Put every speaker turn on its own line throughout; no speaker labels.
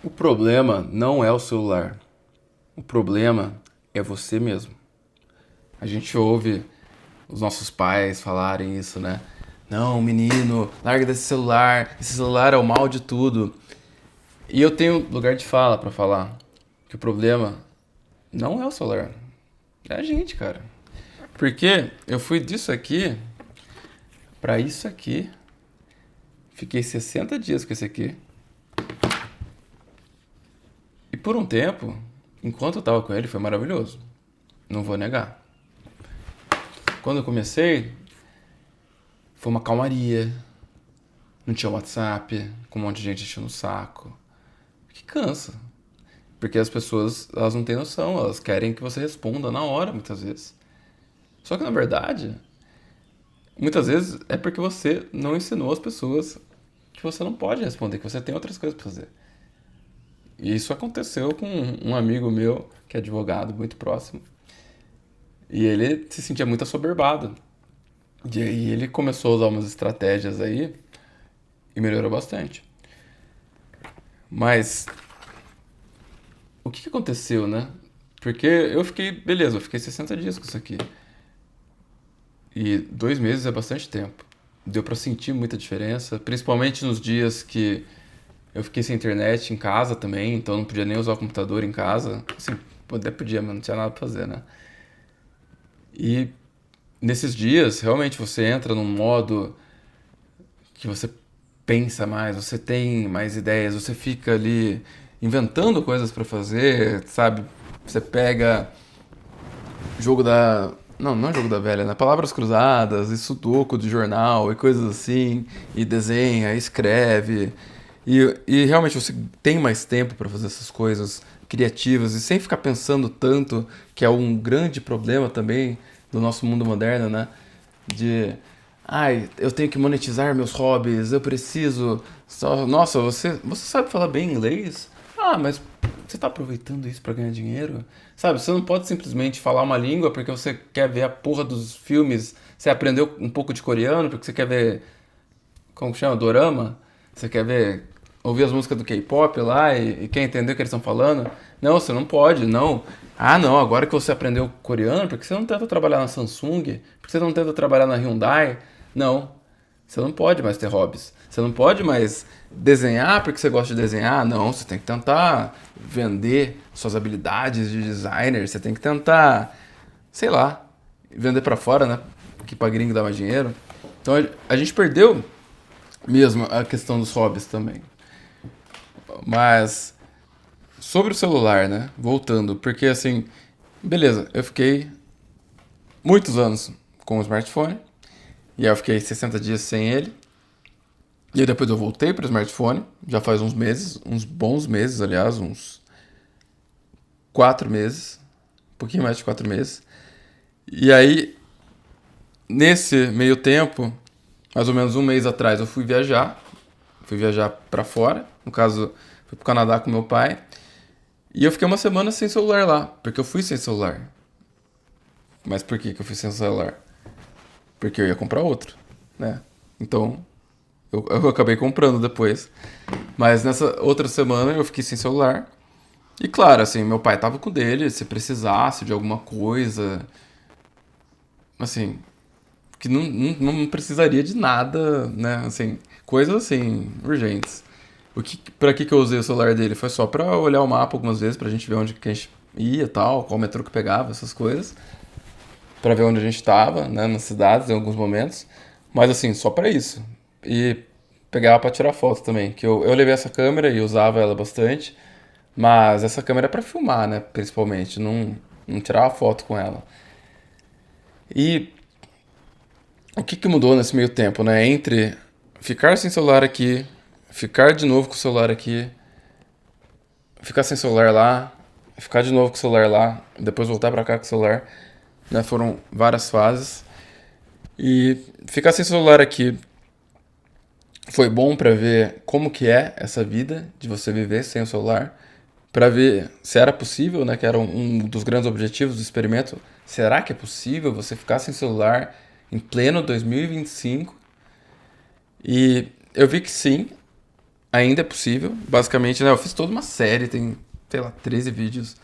O problema não é o celular. O problema é você mesmo. A gente ouve os nossos pais falarem isso, né? Não, menino, larga desse celular. Esse celular é o mal de tudo. E eu tenho lugar de fala pra falar que o problema não é o celular, é a gente, cara. Porque eu fui disso aqui pra isso aqui. Fiquei 60 dias com esse aqui. E por um tempo, enquanto eu tava com ele, foi maravilhoso. Não vou negar. Quando eu comecei, foi uma calmaria. Não tinha WhatsApp, com um monte de gente enchendo o saco. Que cansa. Porque as pessoas, elas não têm noção, elas querem que você responda na hora, muitas vezes. Só que na verdade, muitas vezes é porque você não ensinou as pessoas que você não pode responder, que você tem outras coisas pra fazer. E isso aconteceu com um amigo meu, que é advogado, muito próximo. E ele se sentia muito assoberbado. E aí ele começou a usar umas estratégias aí e melhorou bastante. Mas o que aconteceu, né? Porque eu fiquei, beleza, eu fiquei 60 dias com isso aqui. E 2 meses é bastante tempo. Deu pra sentir muita diferença, principalmente nos dias que eu fiquei sem internet em casa também, então não podia nem usar o computador em casa. Assim, até podia, mas não tinha nada pra fazer, né? E nesses dias, realmente você entra num modo que você pensa mais, você tem mais ideias, você fica ali inventando coisas pra fazer, sabe? Você pega jogo da. Não, não é jogo da velha, né? Palavras cruzadas, e sudoku de jornal e coisas assim, e desenha, escreve. E realmente você tem mais tempo pra fazer essas coisas criativas e sem ficar pensando tanto, que é um grande problema também do nosso mundo moderno, né? De ai, eu tenho que monetizar meus hobbies, eu preciso. Nossa, você sabe falar bem inglês? Ah, mas você tá aproveitando isso pra ganhar dinheiro? Sabe, você não pode simplesmente falar uma língua porque você quer ver a porra dos filmes. Você aprendeu um pouco de coreano porque você quer ver. Como que chama? Dorama? Você quer ver. Ouvir as músicas do K-pop lá e quer entender o que eles estão falando? Não, você não pode, não. Ah, não, agora que você aprendeu coreano, por que você não tenta trabalhar na Samsung? Por que você não tenta trabalhar na Hyundai? Não. Você não pode mais ter hobbies. Você não pode mais desenhar porque você gosta de desenhar. Não, você tem que tentar vender suas habilidades de designer. Você tem que tentar, sei lá, vender pra fora, né? Que pra gringo dá mais dinheiro. Então a gente perdeu mesmo a questão dos hobbies também. Mas sobre o celular, né? Voltando, porque assim, beleza, eu fiquei muitos anos com o smartphone. E aí eu fiquei 60 dias sem ele. E aí depois eu voltei para o smartphone, já faz uns meses, uns bons meses, aliás, uns 4 meses, um pouquinho mais de 4 meses. E aí, nesse meio tempo, mais ou menos um mês atrás, eu fui viajar para fora, no caso, fui pro Canadá com meu pai. E eu fiquei uma semana sem celular lá, porque eu fui sem celular. Mas por que eu fui sem celular? Porque eu ia comprar outro, né? Então, eu acabei comprando depois. Mas nessa outra semana eu fiquei sem celular. E claro, assim, meu pai tava com o dele, se precisasse de alguma coisa, assim, que não precisaria de nada, né? Assim, coisas assim, urgentes. Pra que eu usei o celular dele? Foi só pra olhar o mapa algumas vezes, pra gente ver onde que a gente ia tal, qual metrô que pegava, essas coisas. Pra ver onde a gente tava, né, nas cidades em alguns momentos. Mas assim, só pra isso. E pegava pra tirar foto também, que eu levei essa câmera e usava ela bastante. Mas essa câmera é pra filmar, né? Principalmente. Não tirar uma foto com ela. E o que mudou nesse meio tempo, né? Entre ficar sem celular aqui, ficar de novo com o celular aqui, ficar sem celular lá, ficar de novo com o celular lá, depois voltar pra cá com o celular, né? Foram várias fases. E ficar sem celular aqui foi bom pra ver como que é essa vida de você viver sem o celular, pra ver se era possível, né, que era um dos grandes objetivos do experimento. Será que é possível você ficar sem celular em pleno 2025? E eu vi que sim, Ainda é possível. Basicamente, né, eu fiz toda uma série, tem, sei lá, 13 vídeos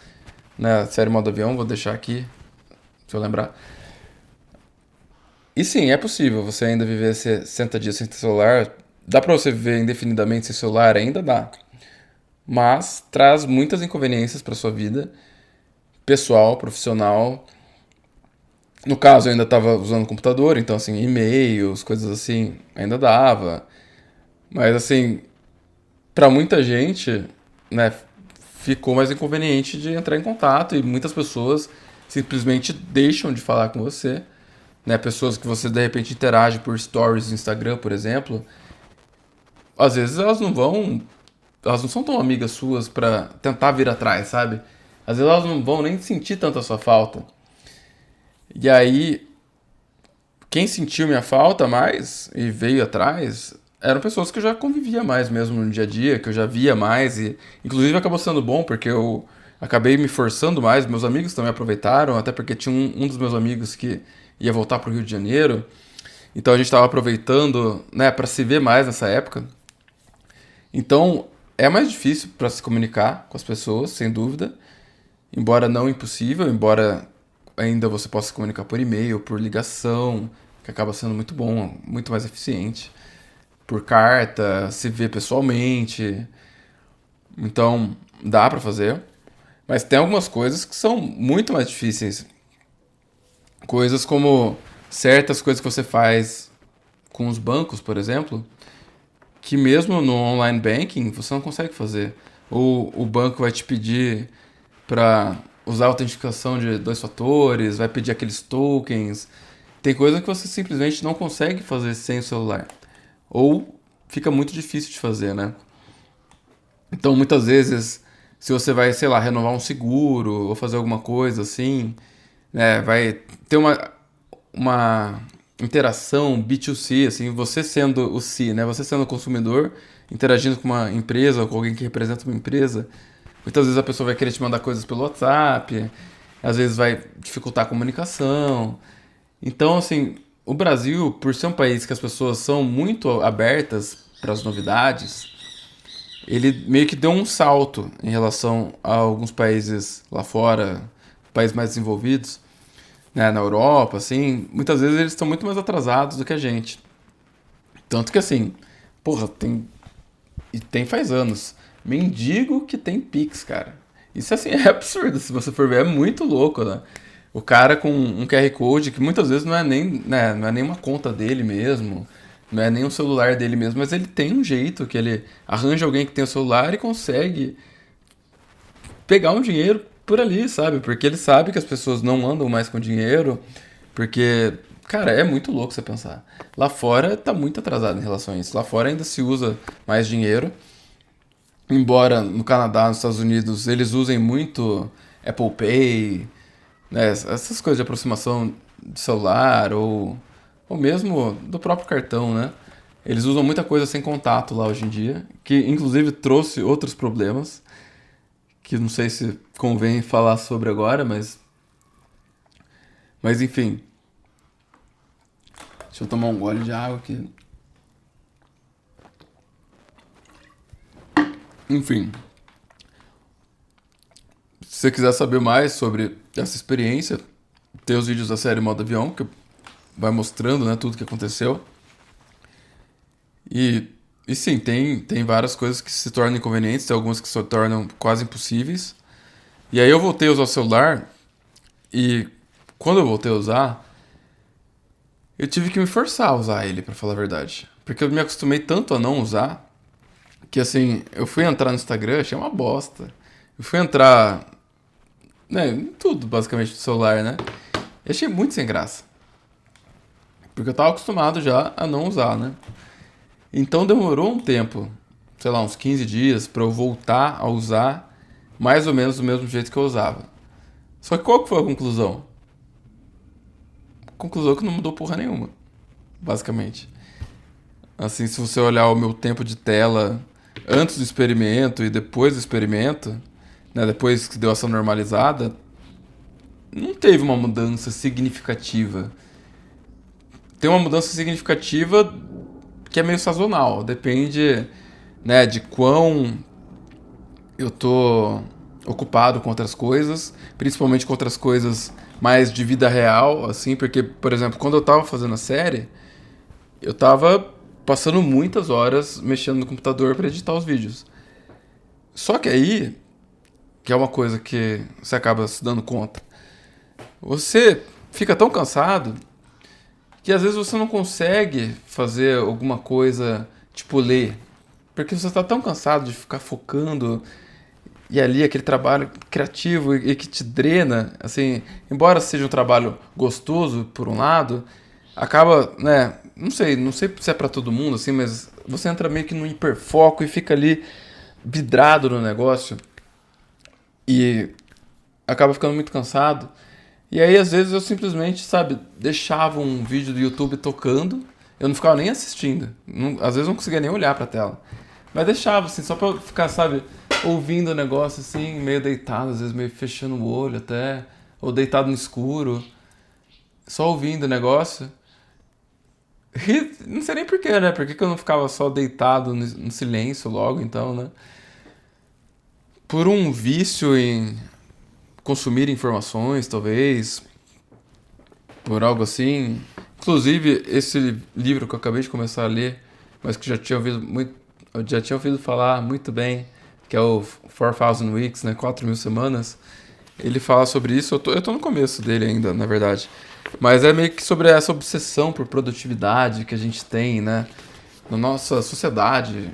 na série Modo Avião, vou deixar aqui, se eu lembrar. E sim, é possível você ainda viver 60 dias sem ter celular. Dá pra você viver indefinidamente sem celular? Ainda dá. Mas traz muitas inconveniências pra sua vida, pessoal, profissional. No caso, eu ainda tava usando computador, então assim, e-mails, coisas assim, ainda dava. Mas assim, pra muita gente, né, ficou mais inconveniente de entrar em contato e muitas pessoas simplesmente deixam de falar com você, né? Pessoas que você de repente interage por stories no Instagram, por exemplo, às vezes elas não são tão amigas suas pra tentar vir atrás, sabe? Às vezes elas não vão nem sentir tanto a sua falta. E aí, quem sentiu minha falta mais e veio atrás eram pessoas que eu já convivia mais mesmo no dia a dia, que eu já via mais e inclusive acabou sendo bom porque eu acabei me forçando mais, meus amigos também aproveitaram, até porque tinha um dos meus amigos que ia voltar pro Rio de Janeiro, então a gente estava aproveitando, né, para se ver mais nessa época. Então, é mais difícil para se comunicar com as pessoas, sem dúvida, embora não impossível, embora ainda você possa se comunicar por e-mail, por ligação, que acaba sendo muito bom, muito mais eficiente, por carta, se ver pessoalmente. Então, dá para fazer, mas tem algumas coisas que são muito mais difíceis. Coisas como certas coisas que você faz com os bancos, por exemplo, que mesmo no online banking você não consegue fazer. Ou o banco vai te pedir para usar a autenticação de dois fatores, vai pedir aqueles tokens. Tem coisa que você simplesmente não consegue fazer sem o celular. Ou fica muito difícil de fazer, né? Então, muitas vezes, se você vai, sei lá, renovar um seguro ou fazer alguma coisa assim, né, vai ter uma interação B2C, assim, você sendo o C, né, você sendo o consumidor, interagindo com uma empresa ou com alguém que representa uma empresa. Muitas vezes a pessoa vai querer te mandar coisas pelo WhatsApp, às vezes vai dificultar a comunicação. Então, assim, o Brasil, por ser um país que as pessoas são muito abertas para as novidades, ele meio que deu um salto em relação a alguns países lá fora, países mais desenvolvidos, né, na Europa, assim, muitas vezes eles estão muito mais atrasados do que a gente. Tanto que assim, porra, tem faz anos. Mendigo que tem Pix, cara. Isso assim é absurdo, se você for ver, é muito louco, né? O cara com um QR Code que muitas vezes não é nem, né, não é nem uma conta dele mesmo, não é nem um celular dele mesmo, mas ele tem um jeito que ele arranja alguém que tem o celular e consegue pegar um dinheiro por ali, sabe? Porque ele sabe que as pessoas não andam mais com dinheiro, porque, cara, é muito louco você pensar. Lá fora tá muito atrasado em relação a isso. Lá fora ainda se usa mais dinheiro, embora no Canadá, nos Estados Unidos, eles usem muito Apple Pay, né? Essas coisas de aproximação de celular ou mesmo do próprio cartão, né? Eles usam muita coisa sem contato lá hoje em dia, que inclusive trouxe outros problemas, que não sei se convém falar sobre agora, mas enfim. Deixa eu tomar um gole de água aqui. Enfim, se você quiser saber mais sobre essa experiência, tem os vídeos da série Modo Avião, que vai mostrando, né, tudo que aconteceu. E, e sim, tem várias coisas que se tornam inconvenientes, tem algumas que se tornam quase impossíveis. E aí eu voltei a usar o celular e quando eu voltei a usar, eu tive que me forçar a usar ele, pra falar a verdade. Porque eu me acostumei tanto a não usar que assim, eu fui entrar no Instagram, achei uma bosta. Eu fui entrar, né, em tudo basicamente do celular, né? E achei muito sem graça. Porque eu tava acostumado já a não usar, né? Então demorou um tempo, sei lá, uns 15 dias, pra eu voltar a usar mais ou menos do mesmo jeito que eu usava. Só que qual que foi a conclusão? A conclusão é que não mudou porra nenhuma, basicamente. Assim, se você olhar o meu tempo de tela antes do experimento e depois do experimento, né, depois que deu essa normalizada, não teve uma mudança significativa. Tem uma mudança significativa que é meio sazonal, depende. né, de quão eu tô ocupado com outras coisas, principalmente com outras coisas mais de vida real, assim, porque, por exemplo, quando eu tava fazendo a série, eu tava passando muitas horas mexendo no computador para editar os vídeos. Só que aí, que é uma coisa que você acaba se dando conta, você fica tão cansado que às vezes você não consegue fazer alguma coisa, tipo ler, porque você está tão cansado de ficar focando e ali aquele trabalho criativo e que te drena, assim, embora seja um trabalho gostoso por um lado, acaba, né, não sei se é pra todo mundo assim, mas você entra meio que no hiperfoco e fica ali vidrado no negócio e acaba ficando muito cansado. E aí às vezes eu simplesmente, sabe, deixava um vídeo do YouTube tocando, eu não ficava nem assistindo, às vezes não conseguia nem olhar pra tela. Mas deixava, assim, só pra ficar, sabe, ouvindo o negócio, assim, meio deitado, às vezes meio fechando o olho até, ou deitado no escuro, só ouvindo o negócio. E não sei nem porquê, né? Por que que eu não ficava só deitado no silêncio logo, então, né? Por um vício em consumir informações, talvez, por algo assim. Inclusive, esse livro que eu acabei de começar a ler, mas que eu já tinha ouvido falar muito bem, que é o 4,000 Weeks, né? 4.000 semanas. Ele fala sobre isso, eu tô no começo dele ainda, na verdade. Mas é meio que sobre essa obsessão por produtividade que a gente tem, né? Na nossa sociedade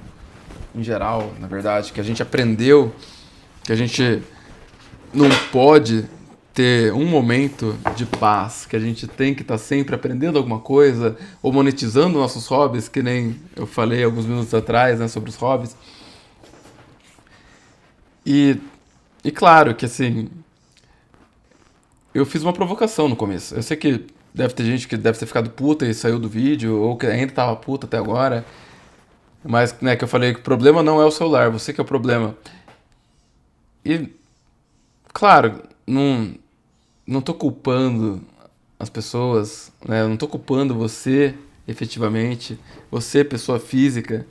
em geral, na verdade, que a gente aprendeu que a gente não pode ter um momento de paz, que a gente tem que estar sempre aprendendo alguma coisa ou monetizando nossos hobbies, que nem eu falei alguns minutos atrás, né, sobre os hobbies. E, e claro que assim, eu fiz uma provocação no começo. Eu sei que deve ter gente que deve ter ficado puta e saiu do vídeo, ou que ainda tava puta até agora. Mas, né, que eu falei que o problema não é o celular, você que é o problema. E, claro, não tô culpando as pessoas, né? Eu não tô culpando você, efetivamente, você, pessoa física,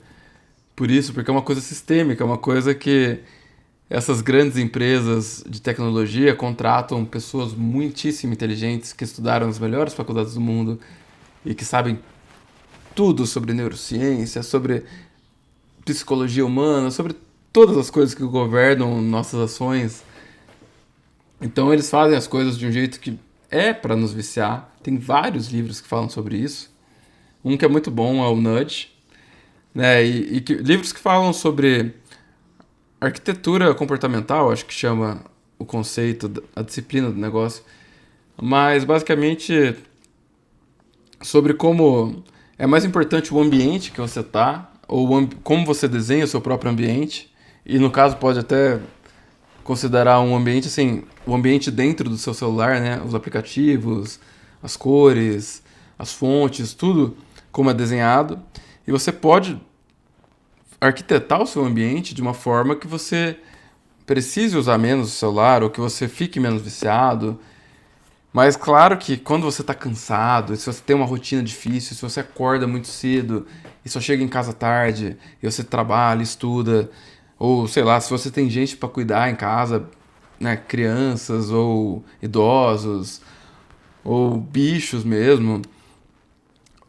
por isso, porque é uma coisa sistêmica, é uma coisa que essas grandes empresas de tecnologia contratam pessoas muitíssimo inteligentes que estudaram nas melhores faculdades do mundo e que sabem tudo sobre neurociência, sobre psicologia humana, sobre todas as coisas que governam nossas ações. Então eles fazem as coisas de um jeito que é para nos viciar. Tem vários livros que falam sobre isso. Um que é muito bom é o Nudge, né? Livros que falam sobre arquitetura comportamental, acho que chama o conceito, a disciplina do negócio. Mas basicamente sobre como é mais importante o ambiente que você tá, ou como você desenha o seu próprio ambiente. E no caso pode até considerar um ambiente assim, o ambiente dentro do seu celular, né? Os aplicativos, as cores, as fontes, tudo como é desenhado. E você pode arquitetar o seu ambiente de uma forma que você precise usar menos o celular ou que você fique menos viciado. Mas claro que quando você está cansado, se você tem uma rotina difícil, se você acorda muito cedo e só chega em casa tarde, e você trabalha, estuda, ou sei lá, se você tem gente para cuidar em casa, né, crianças ou idosos, ou bichos mesmo,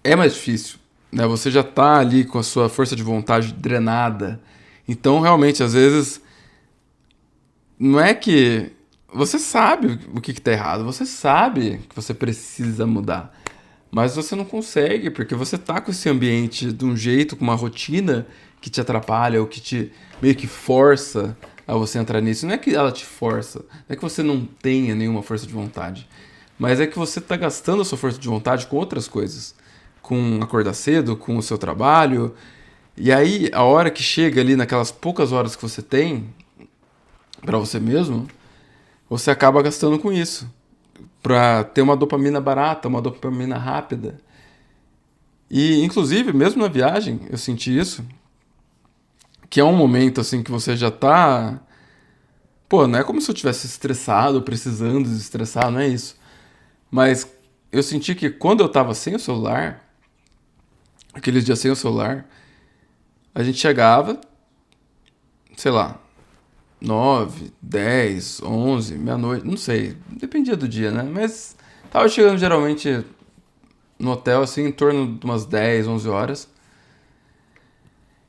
é mais difícil, né? Você já tá ali com a sua força de vontade drenada. Então, realmente, às vezes não é que você sabe o que tá errado, você sabe que você precisa mudar, mas você não consegue porque você tá com esse ambiente de um jeito, com uma rotina que te atrapalha ou que te meio que força a você entrar nisso. Não é que ela te força, não é que você não tenha nenhuma força de vontade, mas é que você tá gastando a sua força de vontade com outras coisas, com acordar cedo, com o seu trabalho. E aí, a hora que chega ali naquelas poucas horas que você tem pra você mesmo, você acaba gastando com isso. Pra ter uma dopamina barata, uma dopamina rápida. E, inclusive, mesmo na viagem, eu senti isso. Que é um momento, assim, que você já tá. Pô, não é como se eu tivesse estressado, precisando desestressar, não é isso. Mas eu senti que quando eu tava sem o celular, aqueles dias sem o celular, a gente chegava. sei lá, 9, 10, 11, meia-noite, não sei, dependia do dia, né? Mas tava chegando geralmente no hotel assim em torno de umas 10, 11 horas.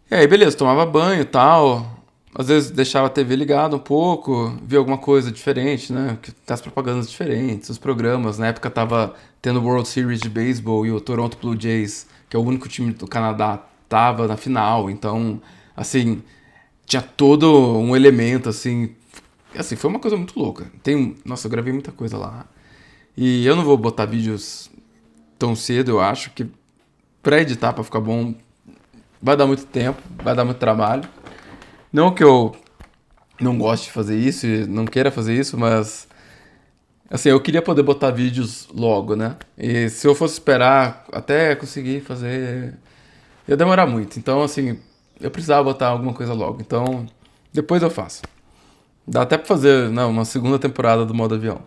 E aí, beleza, tomava banho e tal. Às vezes deixava a TV ligada um pouco, via alguma coisa diferente, né? As propagandas diferentes, os programas. Na época tava tendo o World Series de beisebol e o Toronto Blue Jays, que é o único time do Canadá, tava na final. Então, assim, tinha todo um elemento, assim. Assim, foi uma coisa muito louca. Nossa, eu gravei muita coisa lá. E eu não vou botar vídeos tão cedo, eu acho, que pra editar, pra ficar bom, vai dar muito tempo, vai dar muito trabalho. Não que eu não goste de fazer isso e não queira fazer isso, mas assim, eu queria poder botar vídeos logo, né? E se eu fosse esperar até conseguir fazer, ia demorar muito. Então, assim, eu precisava botar alguma coisa logo. Então, depois eu faço. Dá até pra fazer, não, uma segunda temporada do modo avião.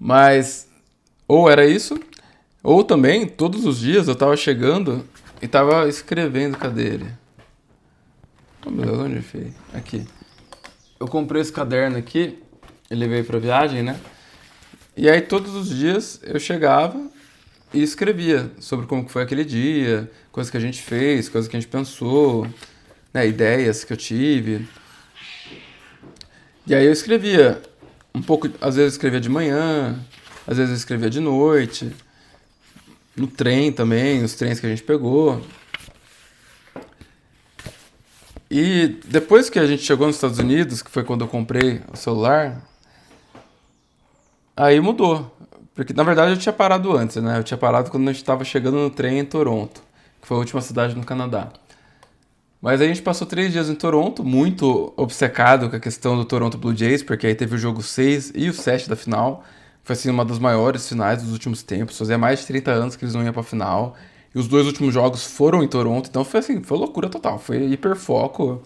Mas ou era isso, ou também todos os dias eu tava chegando e tava escrevendo, cadê ele? Oh, meu Deus, onde ele foi? Aqui. Eu comprei esse caderno aqui, ele veio pra viagem, né? E aí todos os dias eu chegava e escrevia sobre como que foi aquele dia, coisas que a gente fez, coisas que a gente pensou, né, ideias que eu tive. E aí eu escrevia um pouco, às vezes eu escrevia de manhã, às vezes eu escrevia de noite, no trem também, os trens que a gente pegou. E depois que a gente chegou nos Estados Unidos, que foi quando eu comprei o celular, aí mudou. Porque na verdade eu tinha parado antes, né? Eu tinha parado quando a gente estava chegando no trem em Toronto, que foi a última cidade no Canadá. Mas aí a gente passou 3 dias em Toronto, muito obcecado com a questão do Toronto Blue Jays, porque aí teve o jogo 6 e o 7 da final. Foi assim uma das maiores finais dos últimos tempos. Fazia mais de 30 anos que eles não iam pra final. E os dois últimos jogos foram em Toronto, então foi assim, foi loucura total. Foi hiperfoco.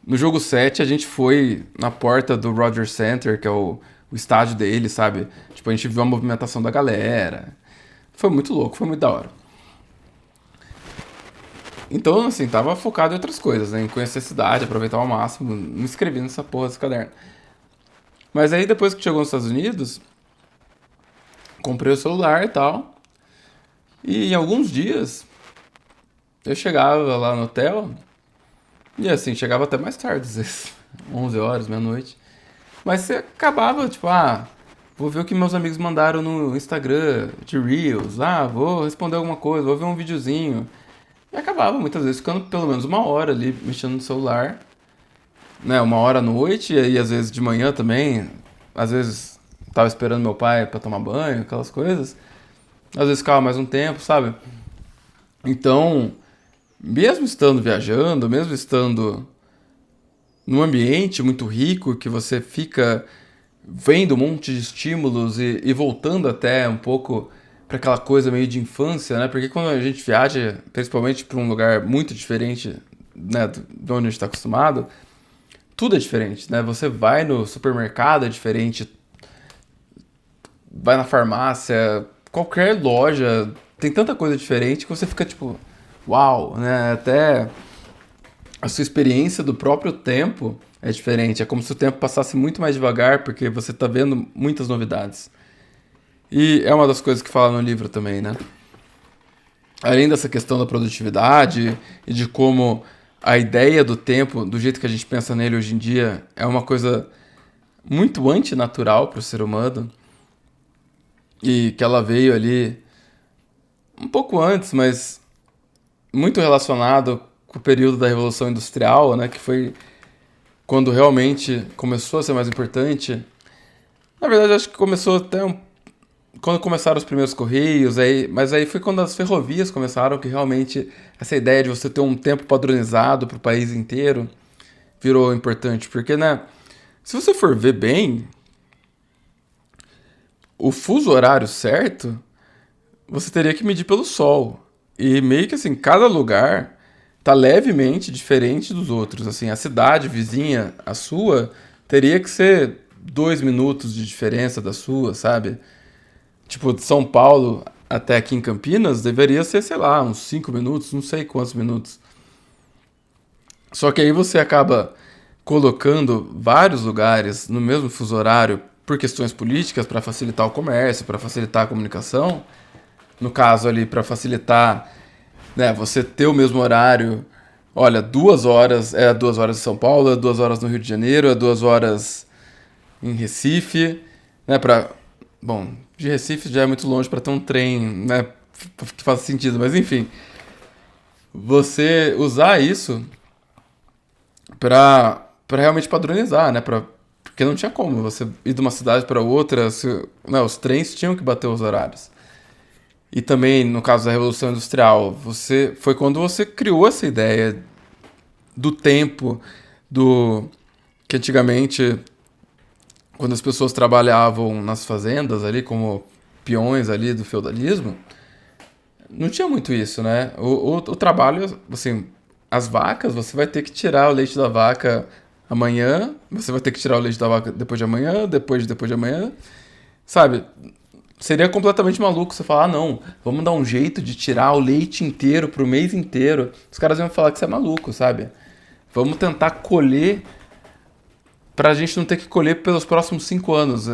No jogo 7 a gente foi na porta do Rogers Center, que é o estádio dele, sabe? Tipo, a gente viu a movimentação da galera. Foi muito louco, foi muito da hora. Então, assim, tava focado em outras coisas, né? Em conhecer a cidade, aproveitar ao máximo. Me inscrevi nessa porra desse caderno. Mas aí, depois que chegou nos Estados Unidos, comprei o celular e tal. E em alguns dias, eu chegava lá no hotel. E assim, chegava até mais tarde, às vezes. 11 horas, meia-noite. Mas você acabava, tipo, vou ver o que meus amigos mandaram no Instagram de Reels. Vou responder alguma coisa, vou ver um videozinho. E acabava muitas vezes ficando pelo menos uma hora ali mexendo no celular, né? Uma hora à noite, e aí às vezes de manhã também. Às vezes tava esperando meu pai pra tomar banho, aquelas coisas. Às vezes ficava mais um tempo, sabe? Então, mesmo estando viajando, mesmo estando num ambiente muito rico que você fica vendo um monte de estímulos e voltando até um pouco para aquela coisa meio de infância, né? Porque quando a gente viaja, principalmente para um lugar muito diferente, né, de onde a gente está acostumado, tudo é diferente, né? Você vai no supermercado é diferente, vai na farmácia, qualquer loja, tem tanta coisa diferente que você fica tipo, uau, né? Até a sua experiência do próprio tempo é diferente. É como se o tempo passasse muito mais devagar, porque você tá vendo muitas novidades. E é uma das coisas que fala no livro também, né? Além dessa questão da produtividade e de como a ideia do tempo, do jeito que a gente pensa nele hoje em dia, é uma coisa muito antinatural para o ser humano e que ela veio ali um pouco antes, mas muito relacionado com o período da Revolução Industrial, né, que foi quando realmente começou a ser mais importante. Na verdade, acho que começou até quando começaram os primeiros correios, mas aí foi quando as ferrovias começaram que realmente essa ideia de você ter um tempo padronizado para o país inteiro virou importante, porque, né, se você for ver bem, o fuso horário certo, você teria que medir pelo sol. E meio que assim, cada lugar tá levemente diferente dos outros. Assim, a cidade vizinha, a sua, teria que ser 2 minutos de diferença da sua, sabe? Tipo, de São Paulo até aqui em Campinas deveria ser, sei lá, uns 5 minutos, não sei quantos minutos. Só que aí você acaba colocando vários lugares no mesmo fuso horário por questões políticas para facilitar o comércio, para facilitar a comunicação. No caso ali, para facilitar, né, você ter o mesmo horário. Olha, 2 horas é 2 horas em São Paulo, é 2 horas no Rio de Janeiro, é 2 horas em Recife, né? Bom, de Recife já é muito longe para ter um trem, né? Que faça sentido, mas enfim, você usar isso para realmente padronizar, né? Porque não tinha como você ir de uma cidade para outra, né, os trens tinham que bater os horários. E também, no caso da Revolução Industrial, foi quando você criou essa ideia do tempo, do que antigamente, quando as pessoas trabalhavam nas fazendas ali, como peões ali do feudalismo, não tinha muito isso, né? O trabalho, assim, as vacas, você vai ter que tirar o leite da vaca amanhã, você vai ter que tirar o leite da vaca depois de amanhã, depois de amanhã, sabe? Seria completamente maluco você falar, ah, não, vamos dar um jeito de tirar o leite inteiro pro mês inteiro. Os caras iam falar que você é maluco, sabe? Vamos tentar colher pra gente não ter que colher pelos próximos 5 anos.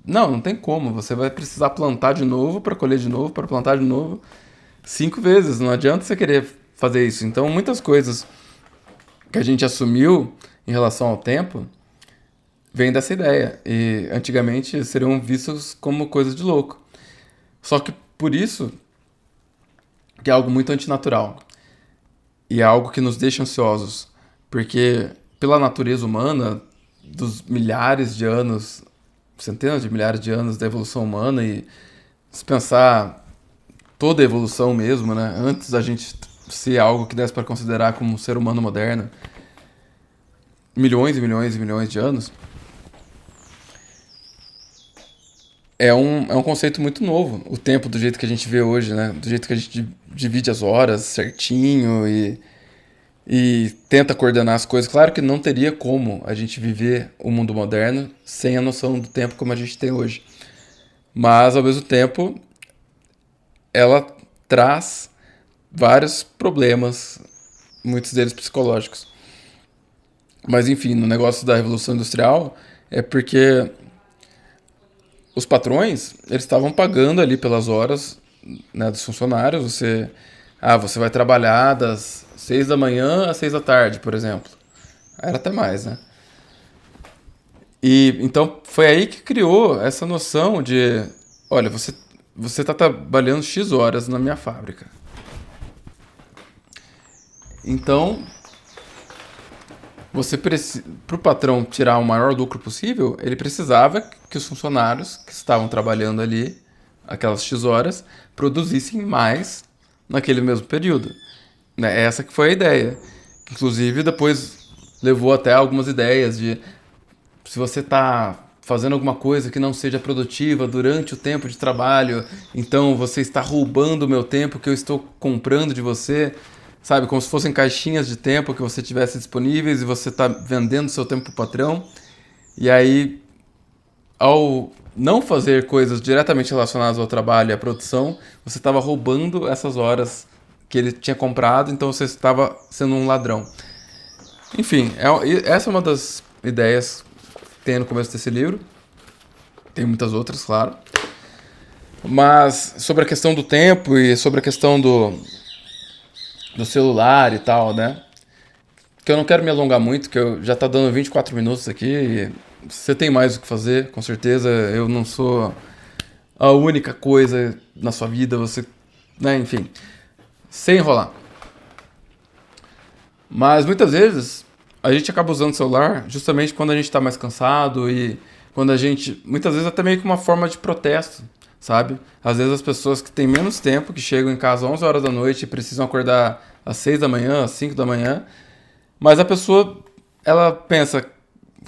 Não, não tem como. Você vai precisar plantar de novo pra colher de novo, pra plantar de novo 5 vezes. Não adianta você querer fazer isso. Então, muitas coisas que a gente assumiu em relação ao tempo vem dessa ideia. E antigamente seriam vistos como coisas de louco. Só que por isso que é algo muito antinatural. E é algo que nos deixa ansiosos. Porque pela natureza humana, dos milhares de anos, centenas de milhares de anos da evolução humana, e se pensar toda a evolução mesmo, né? Antes da gente ser algo que desse para considerar como um ser humano moderno, milhões e milhões e milhões de anos, é um conceito muito novo. O tempo do jeito que a gente vê hoje, né? Do jeito que a gente divide as horas certinho e tenta coordenar as coisas. Claro que não teria como a gente viver o mundo moderno sem a noção do tempo como a gente tem hoje. Mas, ao mesmo tempo, ela traz vários problemas, muitos deles psicológicos. Mas, enfim, no negócio da Revolução Industrial, é porque os patrões, eles estavam pagando ali pelas horas, né, dos funcionários. Você vai trabalhar das 6 da manhã às 6 da tarde, por exemplo. Era até mais, né? E então foi aí que criou essa noção de, olha, você está trabalhando X horas na minha fábrica. Então, para o patrão tirar o maior lucro possível, ele precisava que os funcionários que estavam trabalhando ali, aquelas X horas, produzissem mais naquele mesmo período. Né? Essa que foi a ideia. Inclusive, depois levou até algumas ideias de se você está fazendo alguma coisa que não seja produtiva durante o tempo de trabalho, então você está roubando o meu tempo que eu estou comprando de você, sabe? Como se fossem caixinhas de tempo que você tivesse disponíveis e você está vendendo seu tempo para o patrão. E aí, ao não fazer coisas diretamente relacionadas ao trabalho e à produção, você estava roubando essas horas que ele tinha comprado, então você estava sendo um ladrão. Enfim, essa é uma das ideias que tem no começo desse livro. Tem muitas outras, claro. Mas sobre a questão do tempo e sobre a questão do celular e tal, né? Que eu não quero me alongar muito, que eu já tá dando 24 minutos aqui. E você tem mais o que fazer, com certeza. Eu não sou a única coisa na sua vida, você, né? Enfim, sem enrolar. Mas muitas vezes a gente acaba usando o celular justamente quando a gente tá mais cansado e quando a gente, muitas vezes até meio que uma forma de protesto, sabe? Às vezes as pessoas que têm menos tempo, que chegam em casa às 11 horas da noite e precisam acordar às 6 da manhã, às 5 da manhã, mas a pessoa, ela pensa,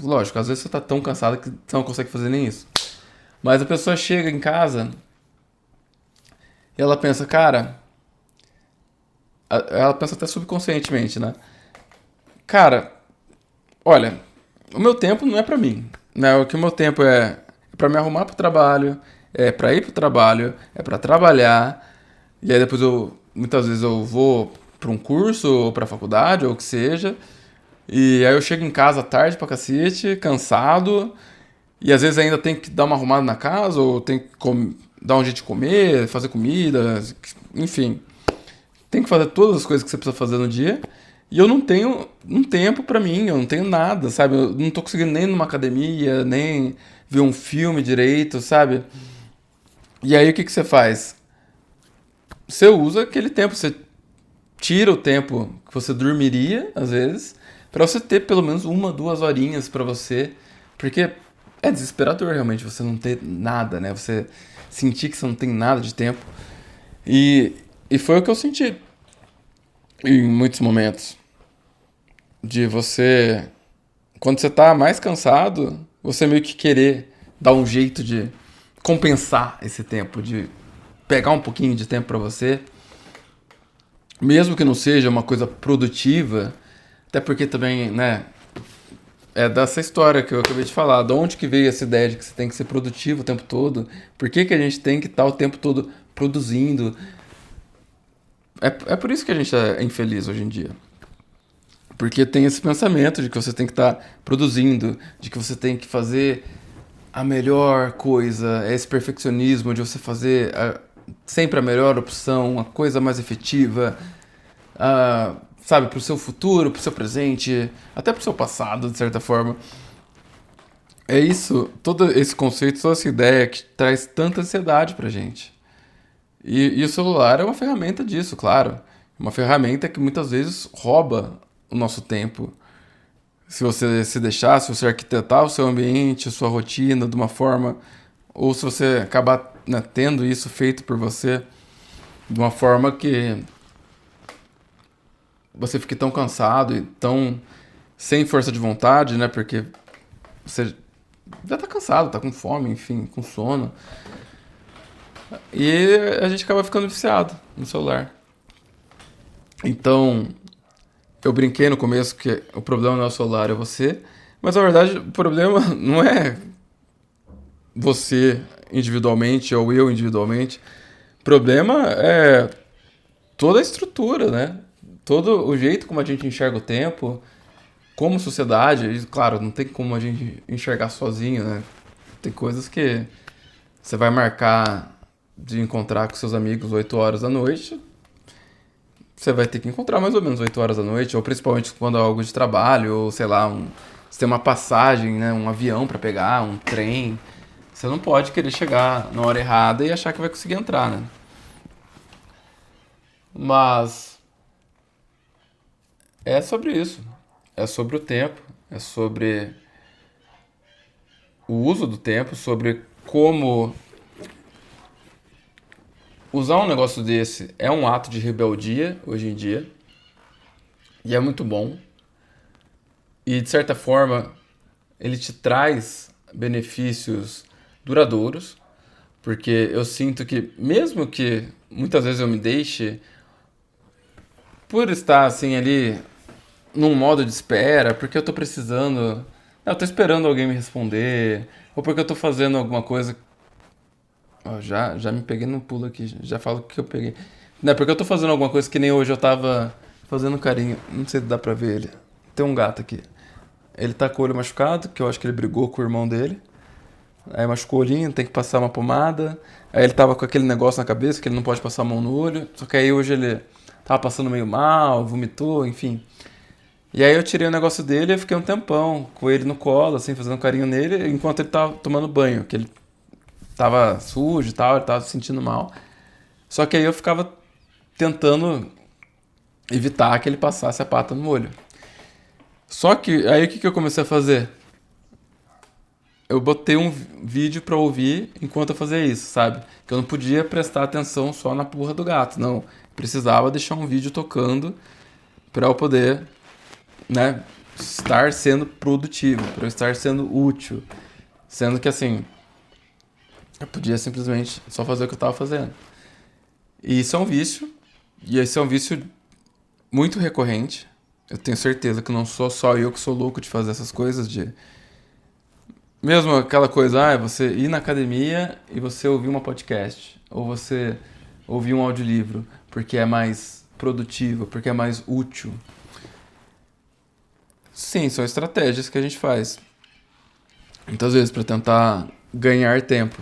lógico, às vezes você tá tão cansado que você não consegue fazer nem isso. Mas a pessoa chega em casa e ela pensa, cara, ela pensa até subconscientemente, né? Cara, olha, o meu tempo não é pra mim, né? O que o meu tempo é pra me arrumar pro trabalho, é pra ir pro trabalho, é pra trabalhar, e aí depois muitas vezes eu vou pra um curso ou pra faculdade ou o que seja, E aí eu chego em casa tarde pra cacete, cansado, e às vezes ainda tem que dar uma arrumada na casa, ou tem que dar um jeito de comer, fazer comida, enfim. Tem que fazer todas as coisas que você precisa fazer no dia. E eu não tenho um tempo pra mim, eu não tenho nada, sabe? Eu não tô conseguindo nem ir numa academia, nem ver um filme direito, sabe? E aí o que que você faz? Você usa aquele tempo, você tira o tempo que você dormiria, às vezes, pra você ter pelo menos 1, 2 horinhas pra você, porque é desesperador realmente você não ter nada, né? Você sentir que você não tem nada de tempo. E, e foi o que eu senti em muitos momentos. De você, quando você tá mais cansado, você meio que querer dar um jeito de compensar esse tempo, de pegar um pouquinho de tempo pra você, mesmo que não seja uma coisa produtiva, até porque também, né, é dessa história que eu acabei de falar, de onde que veio essa ideia de que você tem que ser produtivo o tempo todo, por que que a gente tem que estar o tempo todo produzindo, é por isso que a gente é infeliz hoje em dia. Porque tem esse pensamento de que você tem que estar produzindo, de que você tem que fazer a melhor coisa, é esse perfeccionismo de você fazer sempre a melhor opção, a coisa mais efetiva, sabe, pro seu futuro, pro seu presente, até pro seu passado, de certa forma. É isso, todo esse conceito, toda essa ideia que traz tanta ansiedade pra gente. E o celular é uma ferramenta disso, claro. Uma ferramenta que muitas vezes rouba o nosso tempo. Se você se deixar, se você arquitetar o seu ambiente, a sua rotina de uma forma, ou se você acabar, né, tendo isso feito por você de uma forma que você fique tão cansado e tão sem força de vontade, né? Porque você já tá cansado, tá com fome, enfim, com sono. E a gente acaba ficando viciado no celular. Então, eu brinquei no começo que o problema não é o celular, é você. Mas na verdade, o problema não é você individualmente ou eu individualmente. O problema é toda a estrutura, né? Todo o jeito como a gente enxerga o tempo, como sociedade. E, claro, não tem como a gente enxergar sozinho, né? Tem coisas que você vai marcar de encontrar com seus amigos 8 horas da noite. Você vai ter que encontrar mais ou menos 8 horas da noite, ou principalmente quando é algo de trabalho, ou sei lá, você tem uma passagem, né? Um avião pra pegar, um trem. Você não pode querer chegar na hora errada e achar que vai conseguir entrar, né? Mas é sobre isso. É sobre o tempo, é sobre o uso do tempo, sobre como usar um negócio desse é um ato de rebeldia hoje em dia. E é muito bom. E de certa forma, ele te traz benefícios duradouros, porque eu sinto que, mesmo que muitas vezes eu me deixe, por estar assim ali num modo de espera, porque eu tô precisando. Eu tô esperando alguém me responder, ou porque eu tô fazendo alguma coisa. Ó, já me peguei no pulo aqui, já falo o que eu peguei. Não, é porque eu tô fazendo alguma coisa que nem hoje eu tava fazendo carinho. Não sei se dá pra ver ele. Tem um gato aqui. Ele tá com o olho machucado, que eu acho que ele brigou com o irmão dele. Aí machucou o olhinho, tem que passar uma pomada. Aí ele tava com aquele negócio na cabeça que ele não pode passar a mão no olho. Só que aí hoje ele tava passando meio mal, vomitou, enfim. E aí eu tirei o negócio dele e fiquei um tempão com ele no colo, assim, fazendo carinho nele, enquanto ele tava tomando banho, que ele tava sujo e tal, ele tava se sentindo mal. Só que aí eu ficava tentando evitar que ele passasse a pata no olho. Só que aí o que que eu comecei a fazer? Eu botei um vídeo pra ouvir enquanto eu fazia isso, sabe? Que eu não podia prestar atenção só na porra do gato, não. Precisava deixar um vídeo tocando pra eu poder, né, estar sendo produtivo, pra eu estar sendo útil. Sendo que assim, eu podia simplesmente só fazer o que eu tava fazendo. E isso é um vício, e esse é um vício muito recorrente. Eu tenho certeza que não sou só eu que sou louco de fazer essas coisas, de mesmo aquela coisa, é você ir na academia e você ouvir uma podcast, ou você ouvir um audiolivro, porque é mais produtivo, porque é mais útil. Sim, são estratégias que a gente faz. Muitas vezes para tentar ganhar tempo.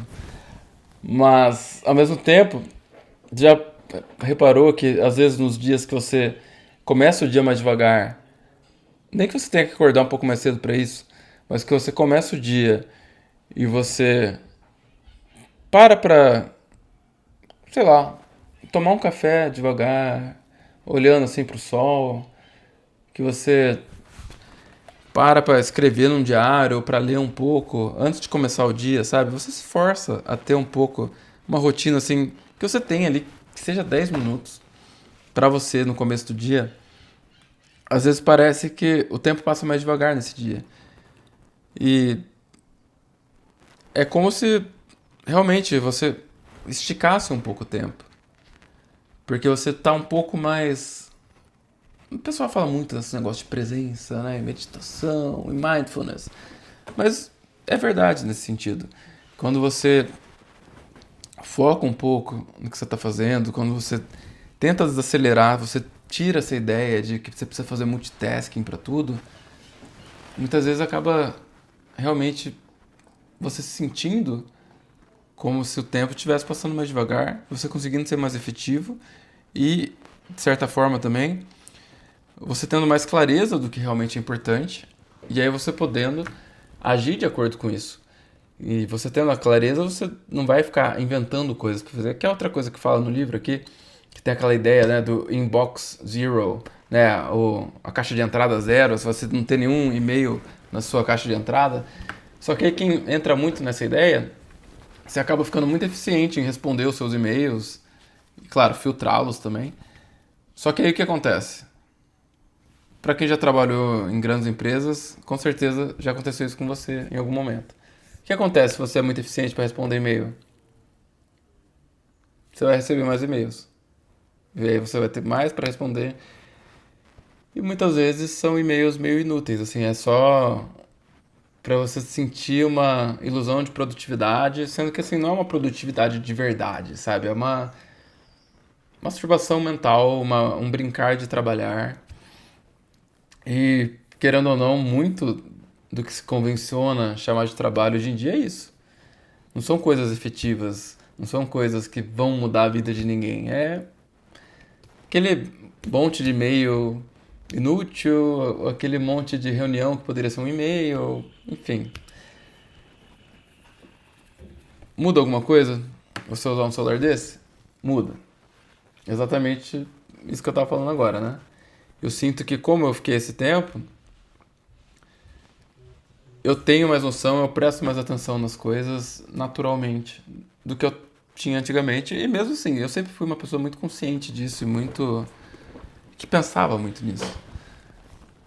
Mas, ao mesmo tempo, já reparou que às vezes nos dias que você começa o dia mais devagar, nem que você tenha que acordar um pouco mais cedo para isso, mas que você começa o dia e você para, sei lá, tomar um café devagar, olhando assim pro sol, que você para escrever num diário ou para ler um pouco antes de começar o dia, sabe? Você se força a ter um pouco uma rotina assim que você tem ali, que seja 10 minutos para você no começo do dia. Às vezes parece que o tempo passa mais devagar nesse dia. E é como se realmente você esticasse um pouco o tempo, porque você tá um pouco mais. O pessoal fala muito desse negócio de presença, né? Meditação e mindfulness. Mas é verdade nesse sentido. Quando você foca um pouco no que você está fazendo, quando você tenta desacelerar, você tira essa ideia de que você precisa fazer multitasking para tudo, muitas vezes acaba realmente você se sentindo como se o tempo estivesse passando mais devagar, você conseguindo ser mais efetivo e, de certa forma também, você tendo mais clareza do que realmente é importante e aí você podendo agir de acordo com isso. E você tendo a clareza, você não vai ficar inventando coisas para fazer. Que é outra coisa que fala no livro aqui, que tem aquela ideia, né, do inbox zero, né, a caixa de entrada zero, se você não tem nenhum e-mail na sua caixa de entrada. Só que aí quem entra muito nessa ideia, você acaba ficando muito eficiente em responder os seus e-mails, e claro, filtrá-los também. Só que aí o que acontece? Para quem já trabalhou em grandes empresas, com certeza já aconteceu isso com você em algum momento. O que acontece se você é muito eficiente para responder e-mail? Você vai receber mais e-mails. E aí você vai ter mais para responder. E muitas vezes são e-mails meio inúteis, assim, é só para você sentir uma ilusão de produtividade, sendo que assim não é uma produtividade de verdade, sabe? É uma masturbação mental, um brincar de trabalhar. E querendo ou não, muito do que se convenciona chamar de trabalho hoje em dia é isso. Não são coisas efetivas, não são coisas que vão mudar a vida de ninguém. É aquele monte de e-mail inútil, aquele monte de reunião que poderia ser um e-mail, enfim. Muda alguma coisa você usar um celular desse? Muda. Exatamente isso que eu tava falando agora, né? Eu sinto que como eu fiquei esse tempo, eu tenho mais noção, eu presto mais atenção nas coisas naturalmente do que eu tinha antigamente. E mesmo assim, eu sempre fui uma pessoa muito consciente disso e muito que pensava muito nisso.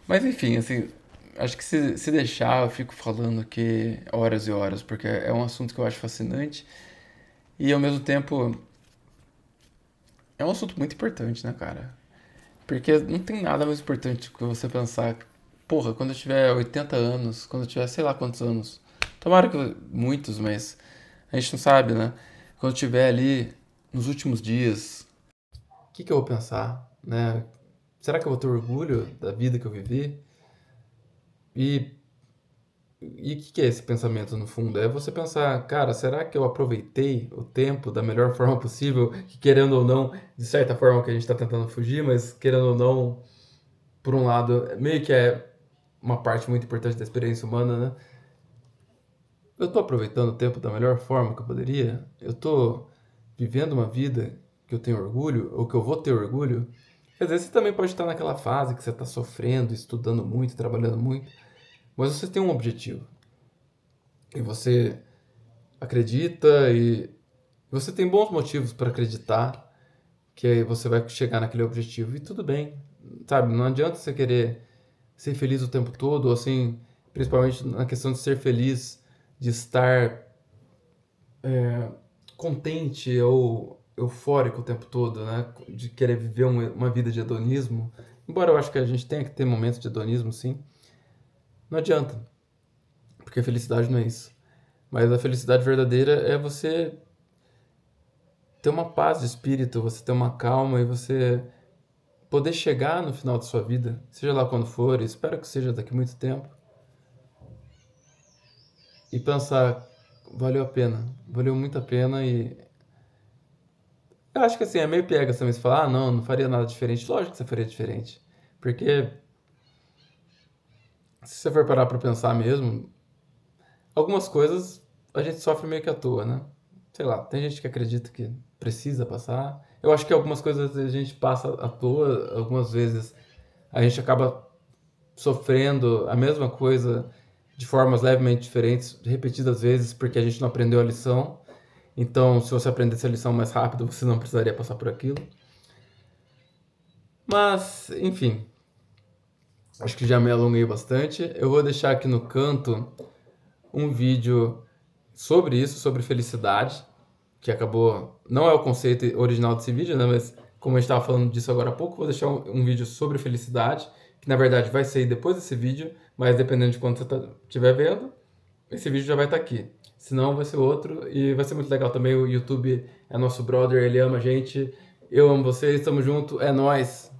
Mas enfim, assim, acho que se deixar, eu fico falando aqui horas e horas, porque é um assunto que eu acho fascinante e ao mesmo tempo é um assunto muito importante, né, cara? Porque não tem nada mais importante que você pensar, porra, quando eu tiver 80 anos, quando eu tiver sei lá quantos anos, tomara que muitos, mas a gente não sabe, né? Quando eu tiver ali nos últimos dias, o que que eu vou pensar, né? Será que eu vou ter orgulho da vida que eu vivi? E E o que é esse pensamento no fundo? É você pensar, cara, será que eu aproveitei o tempo da melhor forma possível? Que querendo ou não, de certa forma que a gente está tentando fugir, mas querendo ou não, por um lado, meio que é uma parte muito importante da experiência humana, né? Eu estou aproveitando o tempo da melhor forma que eu poderia? Eu estou vivendo uma vida que eu tenho orgulho, ou que eu vou ter orgulho? Às vezes você também pode estar naquela fase que você está sofrendo, estudando muito, trabalhando muito, mas você tem um objetivo. E você acredita e você tem bons motivos para acreditar que aí você vai chegar naquele objetivo e tudo bem, sabe? Não adianta você querer ser feliz o tempo todo, ou assim, principalmente na questão de ser feliz, de estar contente ou eufórico o tempo todo, né? De querer viver uma vida de hedonismo. Embora eu acho que a gente tenha que ter momentos de hedonismo, sim. Não adianta, porque a felicidade não é isso. Mas a felicidade verdadeira é você ter uma paz de espírito, você ter uma calma e você poder chegar no final da sua vida, seja lá quando for, espero que seja daqui a muito tempo, e pensar, valeu a pena, valeu muito a pena e eu acho que assim, é meio piegas também você falar, não, não faria nada diferente. Lógico que você faria diferente. Porque se você for parar pra pensar mesmo, algumas coisas a gente sofre meio que à toa, né? Sei lá, tem gente que acredita que precisa passar. Eu acho que algumas coisas a gente passa à toa, algumas vezes a gente acaba sofrendo a mesma coisa de formas levemente diferentes, repetidas vezes, porque a gente não aprendeu a lição. Então, se você aprendesse a lição mais rápido, você não precisaria passar por aquilo. Mas, enfim, acho que já me alonguei bastante. Eu vou deixar aqui no canto um vídeo sobre isso, sobre felicidade, que acabou. Não é o conceito original desse vídeo, né? Mas como a gente estava falando disso agora há pouco, vou deixar um vídeo sobre felicidade, que na verdade vai sair depois desse vídeo, mas dependendo de quando você estiver vendo, esse vídeo já vai estar aqui. Senão vai ser outro e vai ser muito legal também. O YouTube é nosso brother, ele ama a gente. Eu amo vocês, tamo junto, é nóis!